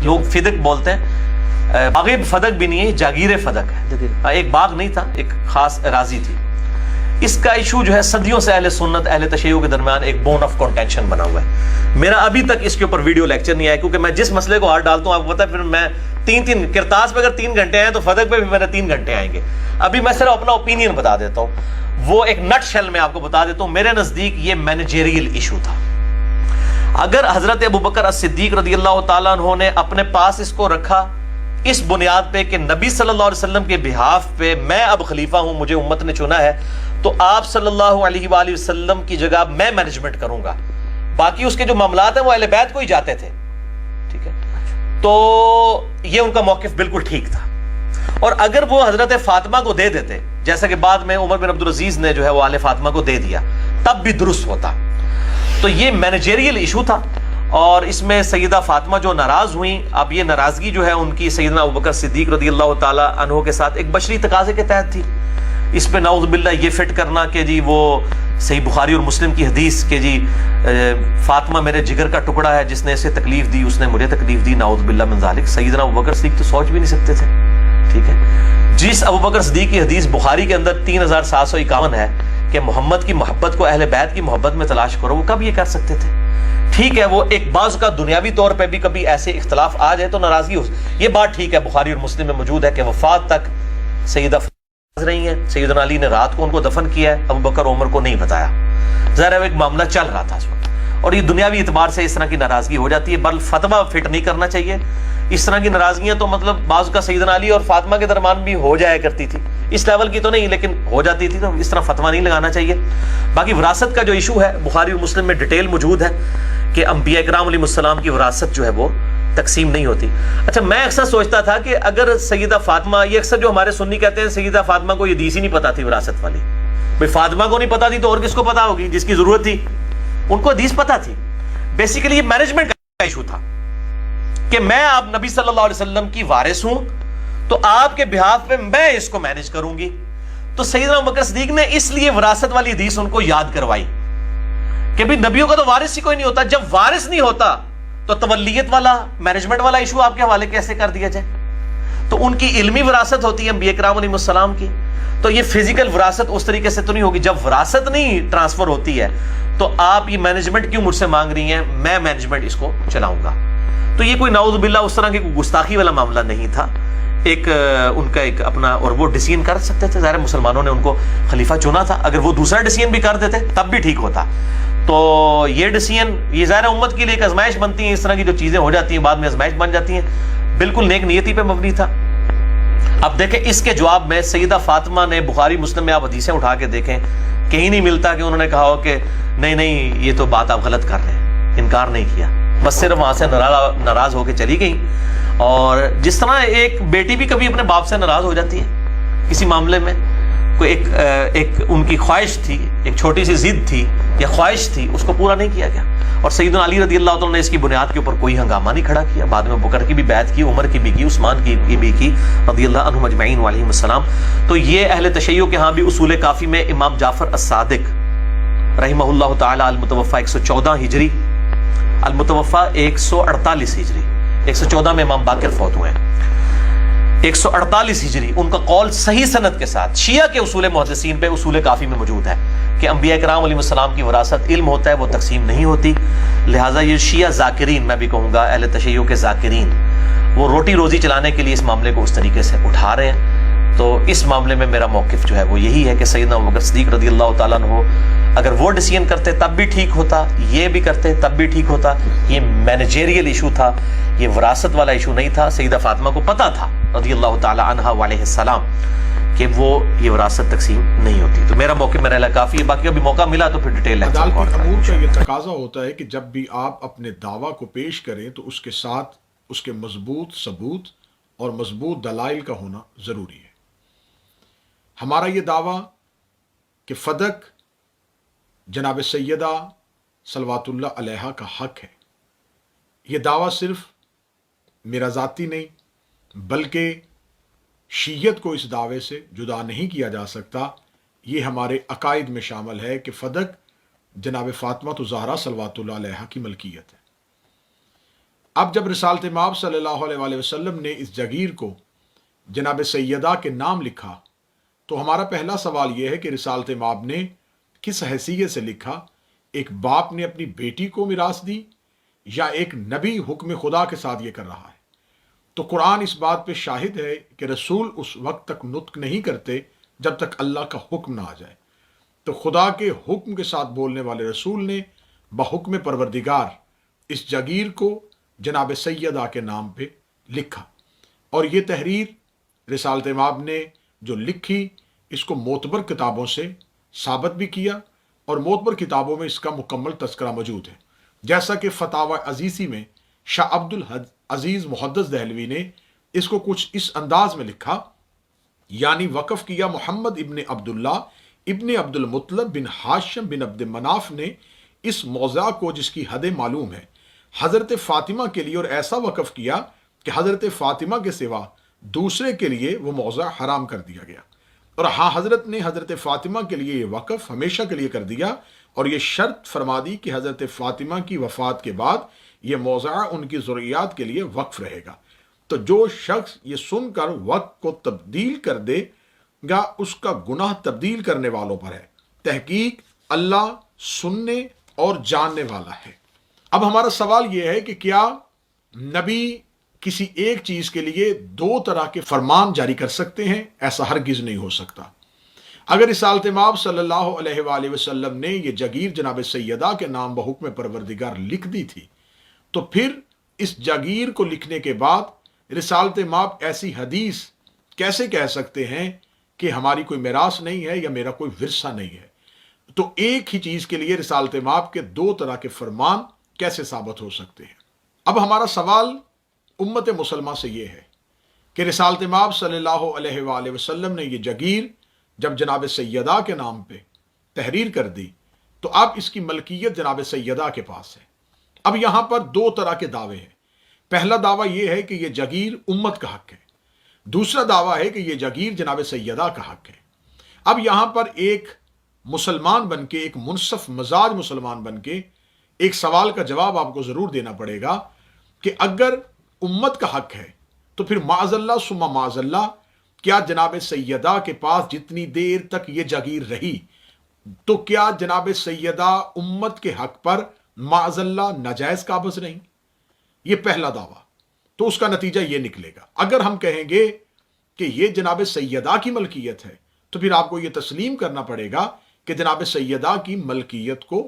لوگ فدق بولتے ہیں، باغ فدق بھی نہیں ہے، جاگیر فدق ہے، ایک باغ نہیں تھا، ایک خاص اراضی تھی. اس کا ایشو جو ہے صدیوں سے اہل سنت اہل تشیع کے درمیان ایک بون آف کنٹینشن بنا ہوا ہے. میرا ابھی تک اس کے اوپر ویڈیو لیکچر نہیں آیا، کیونکہ میں جس مسئلے کو ہاتھ ڈالتا ہوں آپ کو پتا ہے، پھر میں تین کرتاس پہ اگر 3 گھنٹے آئے تو فدق پہ بھی میرے 3 گھنٹے آئیں گے. ابھی میں صرف اپنا اوپینین بتا دیتا ہوں، وہ ایک نٹ شیل میں آپ کو بتا دیتا ہوں. میرے نزدیک یہ مینیجریل ایشو تھا. اگر حضرت ابوبکر الصدیق رضی اللہ تعالیٰ عنہ نے اپنے پاس اس کو رکھا اس بنیاد پہ کہ نبی صلی اللہ علیہ وسلم کے بہاف پہ میں اب خلیفہ ہوں، مجھے امت نے چنا ہے، تو آپ صلی اللہ علیہ وآلہ وسلم کی جگہ میں مینجمنٹ کروں گا، باقی اس کے جو معاملات ہیں وہ اہل بیت کو ہی جاتے تھے. ٹھیک ہے، تو یہ ان کا موقف بالکل ٹھیک تھا. اور اگر وہ حضرت فاطمہ کو دے دیتے، جیسا کہ بعد میں عمر بن عبدالعزیز نے جو ہے وہ آل فاطمہ کو دے دیا، تب بھی درست ہوتا. تو یہ مینیجریل ایشو تھا، اور اس میں سیدہ فاطمہ جو ناراض ہوئیں، اب یہ ناراضگی جو ہے ان کی سیدنا ابوبکر صدیق رضی اللہ تعالیٰ عنہ کے ساتھ ایک بشری تقاضے کے تحت تھی. اس پہ نعوذ باللہ یہ فٹ کرنا کہ جی وہ صحیح بخاری اور مسلم کی حدیث کہ جی فاطمہ میرے جگر کا ٹکڑا ہے، جس نے اسے تکلیف دی اس نے مجھے تکلیف دی، نعوذ باللہ من ذالک. سیدنا ابوبکر صدیق تو سوچ بھی نہیں سکتے تھے. ٹھیک ہے، جس ابوبکر صدیق کی حدیث بخاری کے اندر 3751 ہے کہ محمد کی محبت کو اہل بیت کی محبت میں تلاش کرو، وہ کب یہ کر سکتے تھے؟ ٹھیک ہے، وہ ایک بعض کا دنیاوی طور پہ بھی کبھی ایسے اختلاف آ جائے تو ناراضگی ہو، یہ بات ٹھیک ہے. بخاری اور مسلم میں موجود ہے کہ وفات تک سیدہ رہی ہیں، سیدنا علی نے رات کو ان کو دفن کیا ہے، ابوبکر عمر کو نہیں بتایا. ظاہر ہے ایک معاملہ چل رہا تھا اس وقت، اور یہ دنیاوی اعتبار سے اس طرح کی ناراضگی ہو جاتی ہے. بل فتویٰ فٹ نہیں کرنا چاہیے. اس طرح کی ناراضگیاں تو مطلب بعض کا سیدنا علی اور فاطمہ کے درمیان بھی ہو جایا کرتی تھی، اس لیول کی تو نہیں لیکن ہو جاتی تھی، تو اس طرح فتویٰ نہیں لگانا چاہیے. باقی وراثت کا جو ایشو ہے بخاری اور مسلم میں ڈیٹیل موجود ہے کہ انبیاء کرام علیہ السلام کی وراثت جو ہے وہ تقسیم نہیں ہوتی. اچھا، میں اکثر سوچتا تھا کہ اگر سیدہ فاطمہ، یہ اکثر جو ہمارے سنی کہتے ہیں سیدہ فاطمہ کو یہ حدیث ہی نہیں پتا تھی وراثت والی. بھئی فاطمہ کو نہیں پتا تھی تو اور کس کو پتا ہوگی جس کی ضرورت تھی؟ ان کو حدیث پتا تھی. بیسیکلی یہ مینجمنٹ کا ایشو تھا کہ میں آپ نبی صلی اللہ علیہ وسلم کی وارث ہوں، تو آپ کے بہاف پہ میں اس کو مینج کروں گی. تو سیدنا ابوبکر صدیق نے اس لیے وراثت والی حدیث ان کو یاد کروائی کہ بھی نبیوں کا تو وارث ہی کوئی نہیں ہوتا. جب وارث نہیں ہوتا تو تولیت والا مینجمنٹ والا ایشو آپ کے حوالے کیسے کر دیا جائے؟ تو ان کی علمی وراثت ہوتی ہے انبیاء کرام علیہ السلام کی، تو یہ فزیکل وراثت اس طریقے سے تو نہیں ہوگی. جب وراثت نہیں ٹرانسفر ہوتی ہے تو آپ یہ مینجمنٹ کیوں مجھ سے مانگ رہی ہیں؟ میں مینجمنٹ اس کو چلاؤں گا. تو یہ کوئی نعوذ باللہ اس طرح کی کوئی گستاخی والا معاملہ نہیں تھا. ایک ان کا ایک اپنا، اور وہ ڈیسیژن کر سکتے تھے. ظاہر مسلمانوں نے ان کو خلیفہ چنا تھا، اگر وہ دوسرا ڈیسیژن بھی کر دیتے تب بھی ٹھیک ہوتا. تو یہ ڈیسیژن، یہ ظاہر امت کے لیے ایک آزمائش بنتی ہیں. اس طرح کی جو چیزیں ہو جاتی ہیں بعد میں آزمائش بن جاتی ہیں. بالکل نیک نیتی پہ مبنی تھا. اب دیکھیں اس کے جواب میں سیدہ فاطمہ نے، بخاری مسلم میں آپ حدیثیں اٹھا کے دیکھیں، کہیں نہیں ملتا کہ انہوں نے کہا ہو کہ نہیں نہیں یہ تو بات آپ غلط کر رہے ہیں، انکار نہیں کیا. بس صرف وہاں سے ناراض ہو کے چلی گئی. اور جس طرح ایک بیٹی بھی کبھی اپنے باپ سے ناراض ہو جاتی ہے کسی معاملے میں، کوئی ایک ان کی خواہش تھی، ایک چھوٹی سی ضد تھی یا خواہش تھی، اس کو پورا نہیں کیا گیا. اور سیدنا علی رضی اللہ عنہ نے اس کی بنیاد کے اوپر کوئی ہنگامہ نہیں کھڑا کیا. بعد میں بکر کی بھی بیعت کی، عمر کی بھی کی، عثمان کی بھی کی رضی اللہ عنہم اجمعین وعلیہم السلام. تو یہ اہل تشیع کے ہاں بھی اصول کافی میں امام جعفر الصادق رحمہ اللہ تعالی المتوفی 114 ہجری، المتوفی 148 ہجری، 114 میں امام باقر فوت ہوئے ہیں، 148 ہجری. ان کا قول صحیح سند کے ساتھ شیعہ کے اصول محدثین پہ اصول کافی میں موجود ہے کہ انبیاء کرام علیہ السلام کی وراثت علم ہوتا ہے، وہ تقسیم نہیں ہوتی. لہٰذا یہ شیعہ ذاکرین، میں بھی کہوں گا اہل تشیع کے ذاکرین، وہ روٹی روزی چلانے کے لیے اس معاملے کو اس طریقے سے اٹھا رہے ہیں. تو اس معاملے میں میرا موقف جو ہے وہ یہی ہے کہ سیدنا ابوبکر صدیق رضی اللہ تعالیٰ عنہ اگر وہ ڈیسیژن کرتے تب بھی ٹھیک ہوتا، یہ بھی کرتے تب بھی ٹھیک ہوتا. یہ مینیجریل ایشو تھا، یہ وراثت والا ایشو نہیں تھا. سیدہ فاطمہ کو پتا تھا رضی اللہ تعالی عنہا وعلیہ السلام کہ وہ یہ وراثت تقسیم نہیں ہوتی. تو میرا موقف میرا علاقہ کافی ہے، باقی ابھی موقع ملا تو پھر ڈیٹیل عدالتی امور کا یہ تقاضا ہوتا ہے کہ جب بھی آپ اپنے دعویٰ کو پیش کریں تو اس کے ساتھ اس کے مضبوط ثبوت اور مضبوط دلائل کا ہونا ضروری ہے. ہمارا یہ دعویٰ کہ فدق جناب سیدہ صلوات اللہ علیہا کا حق ہے، یہ دعویٰ صرف میرا ذاتی نہیں بلکہ شیعت کو اس دعوے سے جدا نہیں کیا جا سکتا. یہ ہمارے عقائد میں شامل ہے کہ فدق جناب فاطمہ الزہرا صلوات اللہ علیہا کی ملکیت ہے. اب جب رسالت مآب صلی اللہ علیہ وآلہ وسلم نے اس جگیر کو جناب سیدہ کے نام لکھا تو ہمارا پہلا سوال یہ ہے کہ رسالت مآب نے کس حیثیت سے لکھا؟ ایک باپ نے اپنی بیٹی کو میراث دی یا ایک نبی حکم خدا کے ساتھ یہ کر رہا ہے؟ تو قرآن اس بات پہ شاہد ہے کہ رسول اس وقت تک نطق نہیں کرتے جب تک اللہ کا حکم نہ آ جائے۔ تو خدا کے حکم کے ساتھ بولنے والے رسول نے بحکم پروردگار اس جگیر کو جناب سیدہ کے نام پہ لکھا، اور یہ تحریر رسالت مآب نے جو لکھی اس کو معتبر کتابوں سے ثابت بھی کیا، اور معتبر کتابوں میں اس کا مکمل تذکرہ موجود ہے، جیسا کہ فتاوی عزیزی میں شاہ عبد العزیز محدث دہلوی نے اس کو کچھ اس انداز میں لکھا، یعنی وقف کیا محمد ابن عبداللہ ابن عبد المطلب بن ہاشم بن عبد مناف نے اس موضع کو جس کی حد معلوم ہے حضرت فاطمہ کے لیے، اور ایسا وقف کیا کہ حضرت فاطمہ کے سوا دوسرے کے لیے وہ موضع حرام کر دیا گیا، اور ہاں حضرت نے حضرت فاطمہ کے لیے یہ وقف ہمیشہ کے لیے کر دیا، اور یہ شرط فرما دی کہ حضرت فاطمہ کی وفات کے بعد یہ موضع ان کی ضروریات کے لیے وقف رہے گا۔ تو جو شخص یہ سن کر وقت کو تبدیل کر دے گا اس کا گناہ تبدیل کرنے والوں پر ہے۔ تحقیق اللہ سننے اور جاننے والا ہے۔ اب ہمارا سوال یہ ہے کہ کیا نبی کسی ایک چیز کے لیے دو طرح کے فرمان جاری کر سکتے ہیں؟ ایسا ہرگز نہیں ہو سکتا۔ اگر رسالت مآب صلی اللہ علیہ وآلہ وسلم نے یہ جگیر جناب سیدہ کے نام بحکم پروردگار لکھ دی تھی، تو پھر اس جگیر کو لکھنے کے بعد رسالت مآب ایسی حدیث کیسے کہہ سکتے ہیں کہ ہماری کوئی میراث نہیں ہے یا میرا کوئی ورثہ نہیں ہے؟ تو ایک ہی چیز کے لیے رسالت مآب کے دو طرح کے فرمان کیسے ثابت ہو سکتے ہیں؟ اب ہمارا سوال امت مسلمہ سے یہ ہے کہ رسالت مآب صلی اللہ علیہ وآلہ وسلم نے یہ جگیر جب جناب سیدہ کے نام پہ تحریر کر دی تو اب اس کی ملکیت جناب سیدہ کے پاس ہے۔ اب یہاں پر دو طرح کے دعوے ہیں۔ پہلا دعویٰ یہ ہے کہ یہ جگیر امت کا حق ہے، دوسرا دعویٰ ہے کہ یہ جگیر جناب سیدہ کا حق ہے۔ اب یہاں پر ایک مسلمان بن کے، ایک منصف مزاج مسلمان بن کے ایک سوال کا جواب آپ کو ضرور دینا پڑے گا کہ اگر امت کا حق ہے تو پھر معاذ اللہ ثم معاذ اللہ کیا جناب سیدہ کے پاس جتنی دیر تک یہ جگیر رہی تو کیا جناب سیدہ امت کے حق پر معاذ اللہ ناجائز قابض رہیں؟ یہ پہلا دعویٰ۔ تو اس کا نتیجہ یہ نکلے گا، اگر ہم کہیں گے کہ یہ جناب سیدہ کی ملکیت ہے تو پھر آپ کو یہ تسلیم کرنا پڑے گا کہ جناب سیدہ کی ملکیت کو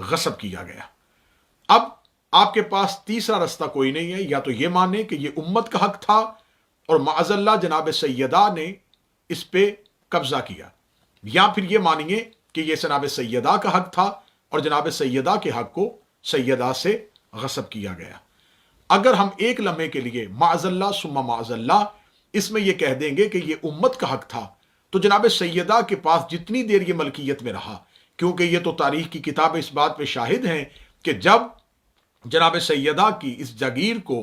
غصب کیا گیا۔ اب آپ کے پاس تیسرا رستہ کوئی نہیں ہے، یا تو یہ مانے کہ یہ امت کا حق تھا اور معاذ اللہ جناب سیدہ نے اس پہ قبضہ کیا، یا پھر یہ مانیے کہ یہ جناب سیدہ کا حق تھا اور جناب سیدہ کے حق کو سیدہ سے غصب کیا گیا۔ اگر ہم ایک لمحے کے لیے معاذ اللہ ثم معاذ اللہ اس میں یہ کہہ دیں گے کہ یہ امت کا حق تھا تو جناب سیدہ کے پاس جتنی دیر یہ ملکیت میں رہا، کیونکہ یہ تو تاریخ کی کتابیں اس بات پہ شاہد ہیں کہ جب جناب سیدہ کی اس جگیر کو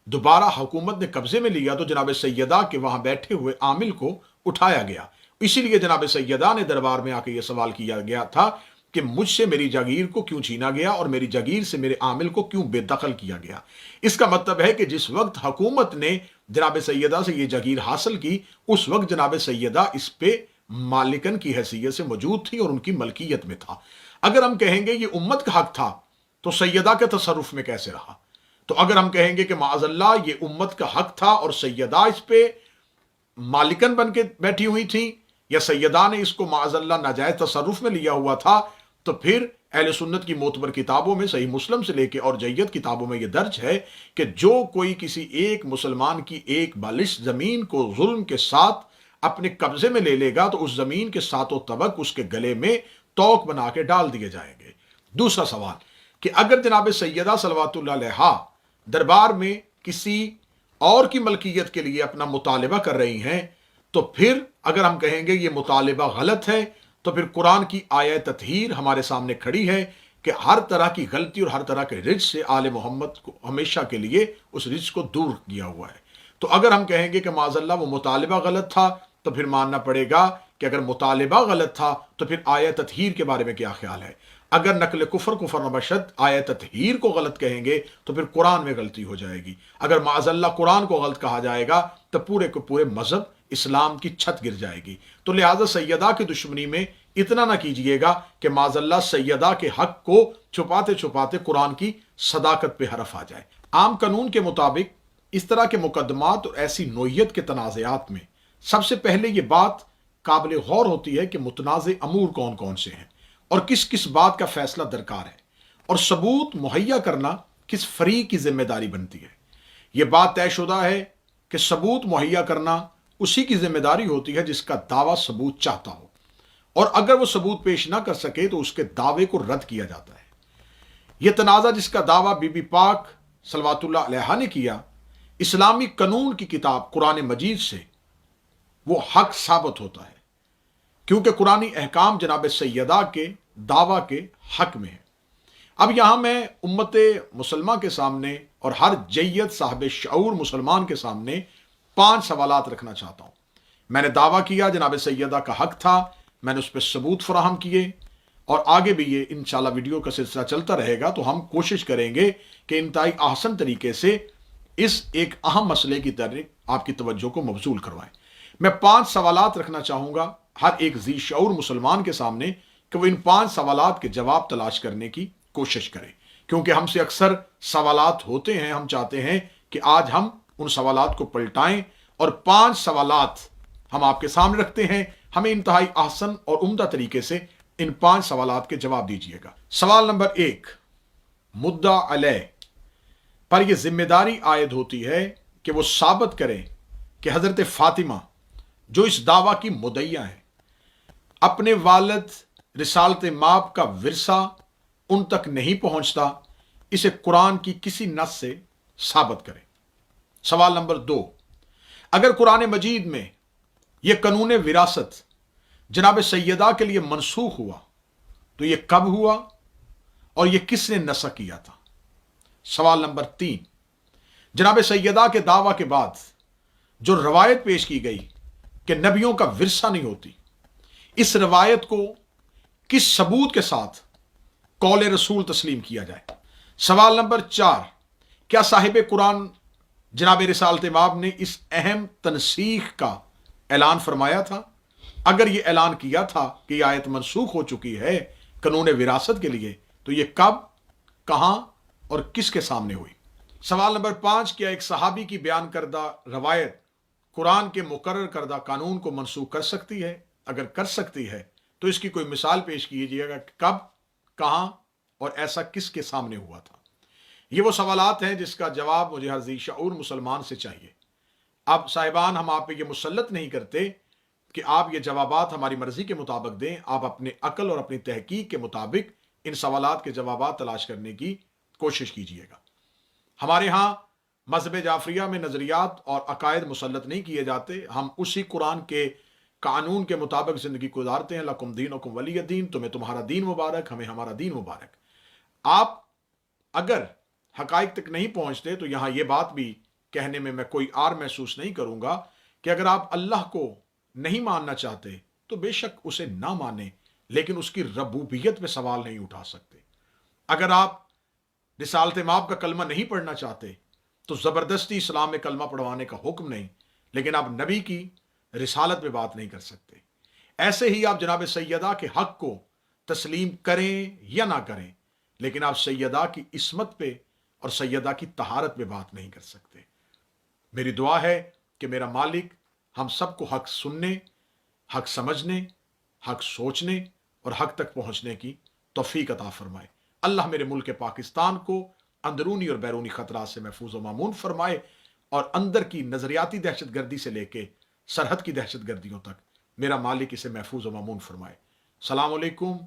دوبارہ حکومت نے قبضے میں لیا تو جناب سیدہ کے وہاں بیٹھے ہوئے عامل کو اٹھایا گیا۔ اسی لیے جناب سیدہ نے دربار میں آ کے یہ سوال کیا گیا تھا کہ مجھ سے میری جگیر کو کیوں چھینا گیا اور میری جگیر سے میرے عامل کو کیوں بے دخل کیا گیا۔ اس کا مطلب ہے کہ جس وقت حکومت نے جناب سیدہ سے یہ جگیر حاصل کی اس وقت جناب سیدہ اس پہ مالکن کی حیثیت سے موجود تھی اور ان کی ملکیت میں تھا۔ اگر ہم کہیں گے یہ امت کا حق تھا تو سیدہ کے تصرف میں کیسے رہا؟ تو اگر ہم کہیں گے کہ معاذ اللہ یہ امت کا حق تھا اور سیدہ اس پہ مالکن بن کے بیٹھی ہوئی تھی، یا سیدہ نے اس کو معاذ اللہ ناجائز تصرف میں لیا ہوا تھا، تو پھر اہل سنت کی معتبر کتابوں میں صحیح مسلم سے لے کے اور جید کتابوں میں یہ درج ہے کہ جو کوئی کسی ایک مسلمان کی ایک بالش زمین کو ظلم کے ساتھ اپنے قبضے میں لے لے گا تو اس زمین کے ساتوں طبق اس کے گلے میں توق بنا کے ڈال دیے جائیں گے۔ دوسرا سوال کہ اگر جناب سیدہ صلوات اللہ علیہا دربار میں کسی اور کی ملکیت کے لیے اپنا مطالبہ کر رہی ہیں تو پھر اگر ہم کہیں گے یہ مطالبہ غلط ہے تو پھر قرآن کی آیت تطہیر ہمارے سامنے کھڑی ہے کہ ہر طرح کی غلطی اور ہر طرح کے رجس سے آل محمد کو ہمیشہ کے لیے اس رجس کو دور کیا ہوا ہے۔ تو اگر ہم کہیں گے کہ معاذ اللہ وہ مطالبہ غلط تھا تو پھر ماننا پڑے گا کہ اگر مطالبہ غلط تھا تو پھر آیت تطہیر کے بارے میں کیا خیال ہے؟ اگر نقل کفر کفر نبشت آیت تطہیر کو غلط کہیں گے تو پھر قرآن میں غلطی ہو جائے گی. اگر معاذ اللہ قرآن کو غلط کہا جائے گا تو پورے کے پورے مذہب اسلام کی چھت گر جائے گی. تو لہٰذا سیدہ کی دشمنی میں اتنا نہ کیجئے گا کہ معاذ اللہ سیدہ کے حق کو چھپاتے چھپاتے قرآن کی صداقت پہ حرف آ جائے. عام قانون کے مطابق اس طرح کے مقدمات اور ایسی نوعیت کے تنازعات میں سب سے پہلے یہ بات قابل غور ہوتی ہے کہ متنازع امور کون کون سے ہیں اور کس کس بات کا فیصلہ درکار ہے، اور ثبوت مہیا کرنا کس فریق کی ذمہ داری بنتی ہے. یہ بات طے شدہ ہے کہ ثبوت مہیا کرنا اسی کی ذمہ داری ہوتی ہے جس کا دعویٰ ثبوت چاہتا ہو، اور اگر وہ ثبوت پیش نہ کر سکے تو اس کے دعوے کو رد کیا جاتا ہے. یہ تنازع جس کا دعویٰ بی بی پاک صلوات اللہ علیہا نے کیا، اسلامی قانون کی کتاب قرآن مجید سے وہ حق ثابت ہوتا ہے، کیونکہ قرآنی احکام جناب سیدہ کے دعویٰ کے حق میں ہے. اب یہاں میں امت مسلمہ کے سامنے اور ہر جیت صاحب شعور مسلمان کے سامنے 5 سوالات رکھنا چاہتا ہوں. میں نے دعویٰ کیا جناب سیدہ کا حق تھا، میں نے اس پہ ثبوت فراہم کیے، اور آگے بھی یہ انشاءاللہ ویڈیو کا سلسلہ چلتا رہے گا تو ہم کوشش کریں گے کہ انتہائی احسن طریقے سے اس ایک اہم مسئلے کی طرف آپ کی توجہ کو مبذول کروائیں. میں 5 سوالات رکھنا چاہوں گا ہر ایک ذی شعور مسلمان کے سامنے کہ وہ ان 5 سوالات کے جواب تلاش کرنے کی کوشش کریں، کیونکہ ہم سے اکثر سوالات ہوتے ہیں. ہم چاہتے ہیں کہ آج ہم ان سوالات کو پلٹائیں اور 5 سوالات ہم آپ کے سامنے رکھتے ہیں. ہمیں انتہائی احسن اور عمدہ طریقے سے ان 5 سوالات کے جواب دیجیے گا. سوال نمبر 1، مدعا علیہ پر یہ ذمہ داری عائد ہوتی ہے کہ وہ ثابت کرے کہ حضرت فاطمہ جو اس دعویٰ کی مدعیہ ہیں، اپنے والد رسالت مآب کا ورثہ ان تک نہیں پہنچتا، اسے قرآن کی کسی نص سے ثابت کرے. سوال نمبر 2، اگر قرآن مجید میں یہ قانون وراثت جناب سیدہ کے لیے منسوخ ہوا تو یہ کب ہوا اور یہ کس نے نسخ کیا تھا؟ سوال نمبر 3، جناب سیدہ کے دعویٰ کے بعد جو روایت پیش کی گئی کہ نبیوں کا ورثہ نہیں ہوتی، اس روایت کو کس ثبوت کے ساتھ قول رسول تسلیم کیا جائے؟ سوال نمبر 4، کیا صاحب قرآن جناب رسالت مآب نے اس اہم تنسیخ کا اعلان فرمایا تھا؟ اگر یہ اعلان کیا تھا کہ یہ آیت منسوخ ہو چکی ہے قانون وراثت کے لیے تو یہ کب، کہاں اور کس کے سامنے ہوئی؟ سوال نمبر 5، کیا ایک صحابی کی بیان کردہ روایت قرآن کے مقرر کردہ قانون کو منسوخ کر سکتی ہے؟ اگر کر سکتی ہے تو اس کی کوئی مثال پیش کیجیے گا کہ کب، کہاں اور ایسا کس کے سامنے ہوا تھا؟ یہ وہ سوالات ہیں جس کا جواب مجھے ہر ذی شعور مسلمان سے چاہیے. اب صاحبان، ہم آپ پہ یہ مسلط نہیں کرتے کہ آپ یہ جوابات ہماری مرضی کے مطابق دیں. آپ اپنے عقل اور اپنی تحقیق کے مطابق ان سوالات کے جوابات تلاش کرنے کی کوشش کیجیے گا. ہمارے ہاں مذہب جعفریہ میں نظریات اور عقائد مسلط نہیں کیے جاتے. ہم اسی قرآن کے قانون کے مطابق زندگی گزارتے ہیں. لکم دینکم ولی دین، تمہیں تمہارا دین مبارک، ہمیں ہمارا دین مبارک. آپ اگر حقائق تک نہیں پہنچتے تو یہاں یہ بات بھی کہنے میں کوئی آر محسوس نہیں کروں گا کہ اگر آپ اللہ کو نہیں ماننا چاہتے تو بے شک اسے نہ مانیں، لیکن اس کی ربوبیت پہ سوال نہیں اٹھا سکتے. اگر آپ رسالت مآب کا کلمہ نہیں پڑھنا چاہتے تو زبردستی اسلام میں کلمہ پڑھوانے کا حکم نہیں، لیکن آپ نبی کی رسالت پہ بات نہیں کر سکتے. ایسے ہی آپ جناب سیدہ کے حق کو تسلیم کریں یا نہ کریں، لیکن آپ سیدہ کی عصمت پہ اور سیدہ کی طہارت پہ بات نہیں کر سکتے. میری دعا ہے کہ میرا مالک ہم سب کو حق سننے، حق سمجھنے، حق سوچنے اور حق تک پہنچنے کی توفیق عطا فرمائے. اللہ میرے ملک پاکستان کو اندرونی اور بیرونی خطرات سے محفوظ و مامون فرمائے، اور اندر کی نظریاتی دہشت گردی سے لے کے سرحد کی دہشت گردیوں تک میرا مالک اسے محفوظ و مامون فرمائے. السلام علیکم